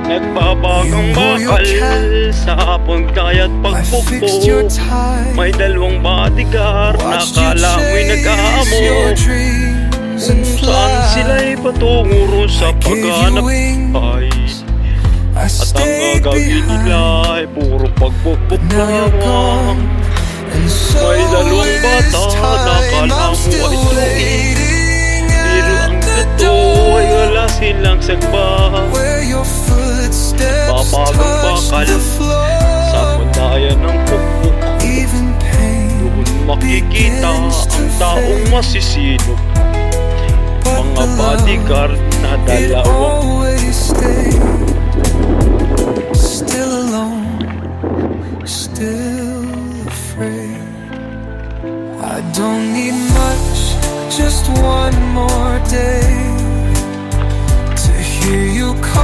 Nagbabagang bakal sa pagdayat pagpukpok. May dalawang bodyguard na kala mo'y nag-aamo. Kung saan sila'y patungo ron sa paghanap ay at ang gagawin nila ay puro pagpukpok lamang. May dalawang bata na kala mo ay tuwing, pero ang totoo ay wala silang sagpa. Babagang bakal sa pandayan ng pukpok. Doon makikita ang taong masisinop. Mga bodyguard na dalawang